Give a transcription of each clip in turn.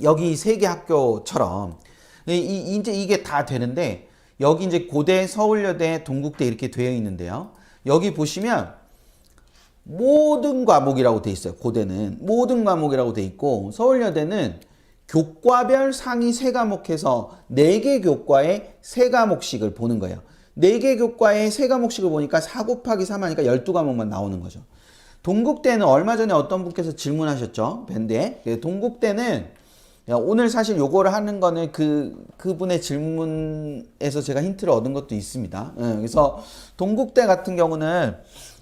여기 세 개 학교처럼 이제 이게 다 되는데 여기 이제 고대, 서울여대, 동국대 이렇게 되어 있는데요. 여기 보시면 모든 과목이라고 돼 있어요. 고대는 모든 과목이라고 돼 있고 서울여대는 교과별 상위 3과목해서 4개 교과에 3과목씩을 보는 거예요. 4개 교과에 3과목씩을 보니까 4 곱하기 3 하니까 12과목만 나오는 거죠. 동국대는 얼마 전에 어떤 분께서 질문하셨죠? 밴드에. 동국대는 오늘 사실 요거를 하는 거는 그분의 질문에서 제가 힌트를 얻은 것도 있습니다. 그래서 동국대 같은 경우는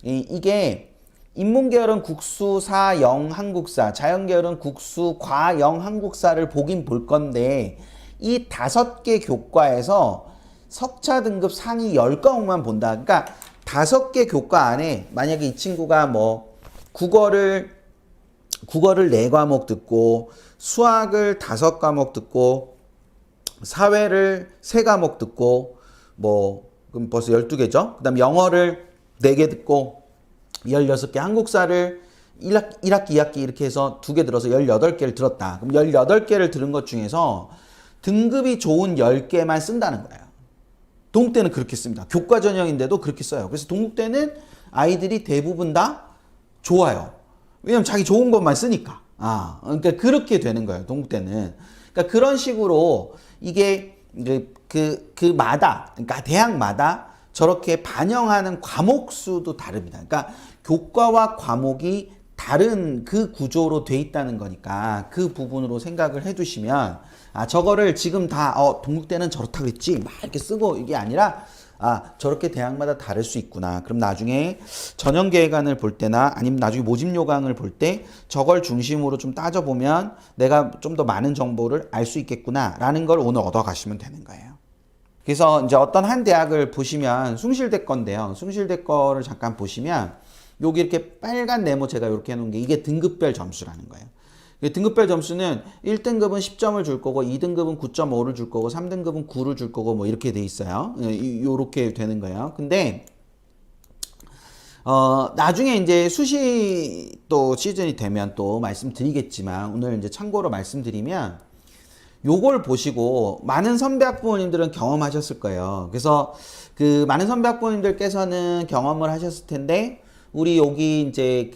이게 인문계열은 국수, 사, 영, 한국사, 자연계열은 국수, 과, 영, 한국사를 보긴 볼 건데 이 5개 교과에서 석차 등급 상위 10과목만 본다. 그러니까 5개 교과 안에 만약에 이 친구가 뭐 국어를 4과목 듣고 수학을 5과목 듣고 사회를 3과목 듣고 뭐 그럼 벌써 12개죠. 그다음 영어를 4개 듣고 16개, 한국사를 1학기, 2학기 이렇게 해서 2개 들어서 18개를 들었다. 그럼 18개를 들은 것 중에서 등급이 좋은 10개만 쓴다는 거예요. 동국대는 그렇게 씁니다. 교과 전형인데도 그렇게 써요. 그래서 동국대는 아이들이 대부분 다 좋아요. 왜냐면 자기 좋은 것만 쓰니까. 그러니까 그렇게 되는 거예요. 동국대는. 그러니까 그런 식으로 이게 그마다, 그러니까 대학마다 저렇게 반영하는 과목 수도 다릅니다. 그러니까 교과와 과목이 다른 그 구조로 돼 있다는 거니까 그 부분으로 생각을 해두시면 저거를 지금 다 동국대는 저렇다 그랬지 막 이렇게 쓰고 이게 아니라 저렇게 대학마다 다를 수 있구나. 그럼 나중에 전형계획안을 볼 때나 아니면 나중에 모집 요강을 볼 때 저걸 중심으로 좀 따져보면 내가 좀 더 많은 정보를 알 수 있겠구나 라는 걸 오늘 얻어가시면 되는 거예요. 그래서 이제 어떤 한 대학을 보시면 숭실대 건데요. 숭실대 거를 잠깐 보시면 여기 이렇게 빨간 네모 제가 이렇게 해놓은 게 이게 등급별 점수라는 거예요. 등급별 점수는 1등급은 10점을 줄 거고 2등급은 9.5를 줄 거고 3등급은 9를 줄 거고 뭐 이렇게 돼 있어요. 이렇게 되는 거예요. 근데 나중에 이제 수시 또 시즌이 되면 또 말씀드리겠지만 오늘 이제 참고로 말씀드리면 요걸 보시고 많은 선배 학부모님들은 경험하셨을 거예요. 그래서 그 많은 선배 학부모님들께서는 경험을 하셨을 텐데 우리 여기 이제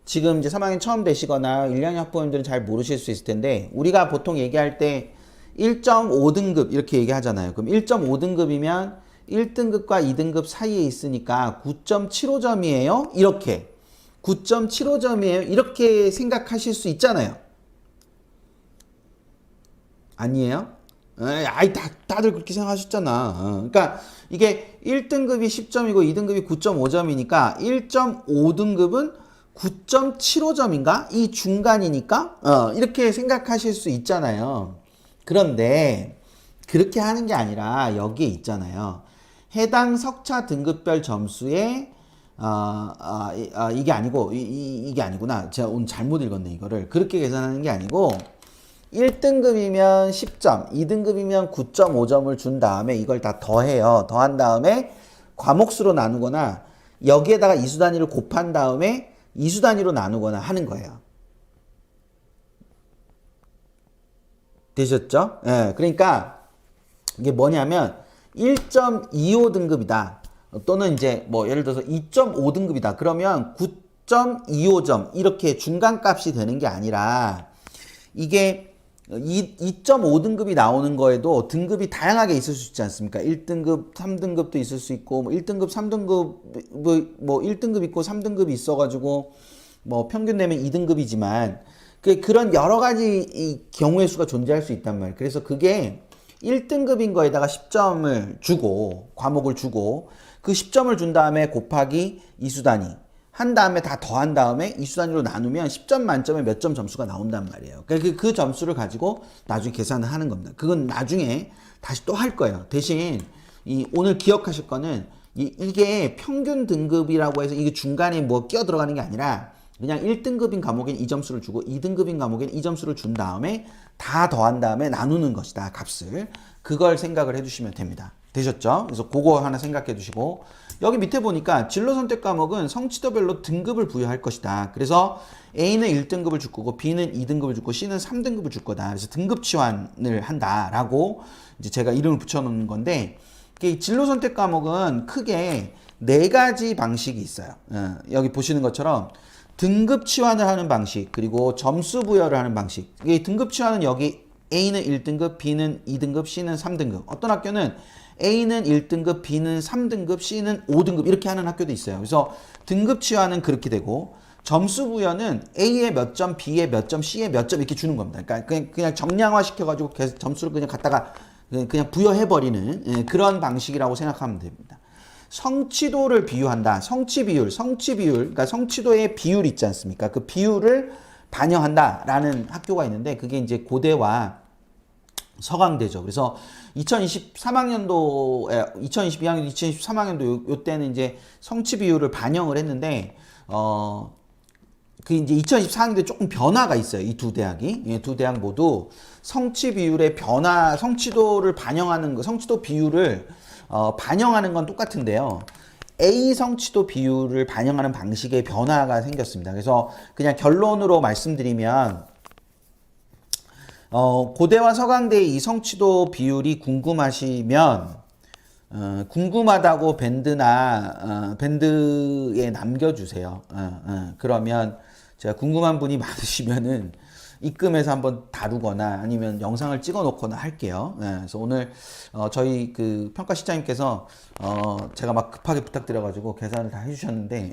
지금 이제 3학년 처음 되시거나 1학년 학부모님들은 잘 모르실 수 있을 텐데 우리가 보통 얘기할 때 1.5등급 이렇게 얘기하잖아요. 그럼 1.5등급이면 1등급과 2등급 사이에 있으니까 9.75점이에요. 이렇게 9.75점이에요. 이렇게 생각하실 수 있잖아요. 아니에요? 다들 그렇게 생각하셨잖아. 그러니까 이게 1등급이 10점이고 2등급이 9.5점이니까 1.5등급은 9.75점인가? 이 중간이니까 이렇게 생각하실 수 있잖아요. 그런데 그렇게 하는 게 아니라 여기에 있잖아요. 해당 석차 등급별 점수에 이게 아니고 이게 아니구나. 제가 오늘 잘못 읽었네 이거를. 그렇게 계산하는 게 아니고 1등급이면 10점, 2등급이면 9.5점을 준 다음에 이걸 다 더해요. 더한 다음에 과목수로 나누거나 여기에다가 이수 단위를 곱한 다음에 이수 단위로 나누거나 하는 거예요. 되셨죠? 그러니까 이게 뭐냐면 1.25등급이다. 또는 이제 뭐 예를 들어서 2.5등급이다. 그러면 9.25점 이렇게 중간값이 되는 게 아니라 이게 2.5등급이 나오는 거에도 등급이 다양하게 있을 수 있지 않습니까? 1등급, 3등급도 있을 수 있고, 뭐 1등급, 3등급, 뭐 1등급 있고 3등급이 있어가지고, 뭐 평균 내면 2등급이지만, 그런 여러 가지 경우의 수가 존재할 수 있단 말이에요. 그래서 그게 1등급인 거에다가 10점을 주고, 과목을 주고, 그 10점을 준 다음에 곱하기 이수 단위. 한 다음에 다 더한 다음에 이수 단위로 나누면 10점 만점에 몇 점 점수가 나온단 말이에요. 그러니까 그 점수를 가지고 나중에 계산을 하는 겁니다. 그건 나중에 다시 또 할 거예요. 대신 오늘 기억하실 거는 이게 평균 등급이라고 해서 이게 중간에 뭐 끼어 들어가는 게 아니라 그냥 1등급인 과목엔 이 점수를 주고 2등급인 과목엔 이 점수를 준 다음에 다 더한 다음에 나누는 것이다. 값을. 그걸 생각을 해주시면 됩니다. 되셨죠? 그래서 그거 하나 생각해 두시고 여기 밑에 보니까 진로 선택 과목은 성취도별로 등급을 부여할 것이다. 그래서 A는 1등급을 줄 거고 B는 2등급을 줄 거고 C는 3등급을 줄 거다. 그래서 등급 치환을 한다라고 이제 제가 이름을 붙여 놓은 건데 이 진로 선택 과목은 크게 네 가지 방식이 있어요. 여기 보시는 것처럼 등급 치환을 하는 방식, 그리고 점수 부여를 하는 방식. 이 등급 치환은 여기 A는 1등급, B는 2등급, C는 3등급. 어떤 학교는 A는 1등급, B는 3등급, C는 5등급 이렇게 하는 학교도 있어요. 그래서 등급 치환은 그렇게 되고 점수 부여는 A에 몇 점, B에 몇 점, C에 몇 점 이렇게 주는 겁니다. 그러니까 그냥 정량화 시켜가지고 점수를 그냥 갖다가 그냥 부여해버리는 그런 방식이라고 생각하면 됩니다. 성취도를 비유한다. 성취 비율, 그러니까 성취도의 비율 있지 않습니까? 그 비율을 반영한다라는 학교가 있는데 그게 이제 고대와 서강대죠. 그래서 2023학년도, 2022학년, 2023학년도 요 때는 이제 성취 비율을 반영을 했는데 그 이제 2024학년도에 조금 변화가 있어요. 이 두 대학이. 두 대학 모두 성취 비율의 변화, 성취도를 반영하는 거, 성취도 비율을 반영하는 건 똑같은데요. A 성취도 비율을 반영하는 방식의 변화가 생겼습니다. 그래서 그냥 결론으로 말씀드리면 고대와 서강대의 이 성취도 비율이 궁금하시면 궁금하다고 밴드에 남겨주세요. 그러면 제가 궁금한 분이 많으시면은 입금해서 한번 다루거나 아니면 영상을 찍어 놓거나 할게요. 그래서 오늘 저희 그 평가 시장님께서 제가 막 급하게 부탁드려가지고 계산을 다 해주셨는데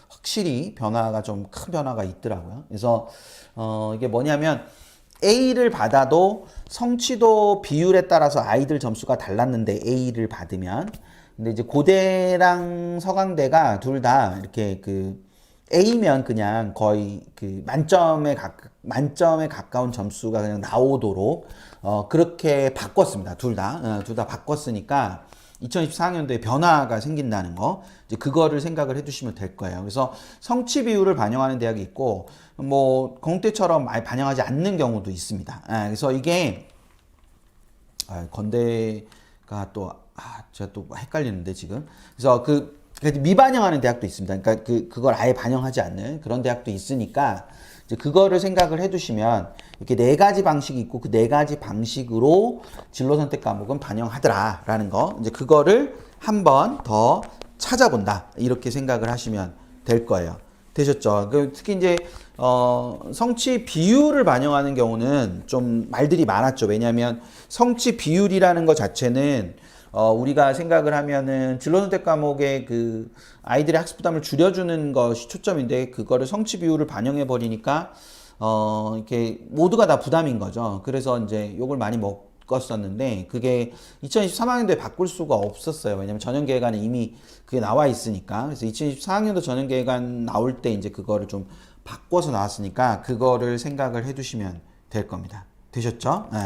확실히 변화가 좀 큰 변화가 있더라고요. 그래서 이게 뭐냐면 A를 받아도 성취도 비율에 따라서 아이들 점수가 달랐는데 A를 받으면 근데 이제 고대랑 서강대가 둘 다 이렇게 그 A면 그냥 거의 그 만점에 가까운 점수가 그냥 나오도록 그렇게 바꿨습니다. 둘 다 바꿨으니까 2024학년도에 변화가 생긴다는 거 이제 그거를 생각을 해두시면 될 거예요. 그래서 성취 비율을 반영하는 대학이 있고 뭐 공대처럼 많이 반영하지 않는 경우도 있습니다. 그래서 이게 건대가 또 제가 또 헷갈리는데 지금 그래서 미반영하는 대학도 있습니다. 그러니까 그걸 아예 반영하지 않는 그런 대학도 있으니까 이제 그거를 생각을 해두시면 이렇게 네 가지 방식이 있고 그 네 가지 방식으로 진로 선택 과목은 반영하더라라는 거 이제 그거를 한 번 더 찾아본다 이렇게 생각을 하시면 될 거예요. 되셨죠? 특히 이제 성취 비율을 반영하는 경우는 좀 말들이 많았죠. 왜냐하면 성취 비율이라는 것 자체는 우리가 생각을 하면은 진로 선택 과목의 그 아이들의 학습 부담을 줄여주는 것이 초점인데 그거를 성취 비율을 반영해 버리니까 이렇게 모두가 다 부담인 거죠. 그래서 이제 욕을 많이 먹었었는데 그게 2023학년도에 바꿀 수가 없었어요. 왜냐면 전형계획안에 이미 그게 나와 있으니까. 그래서 2024학년도 전형계획안 나올 때 이제 그거를 좀 바꿔서 나왔으니까 그거를 생각을 해두시면 될 겁니다. 되셨죠? 네.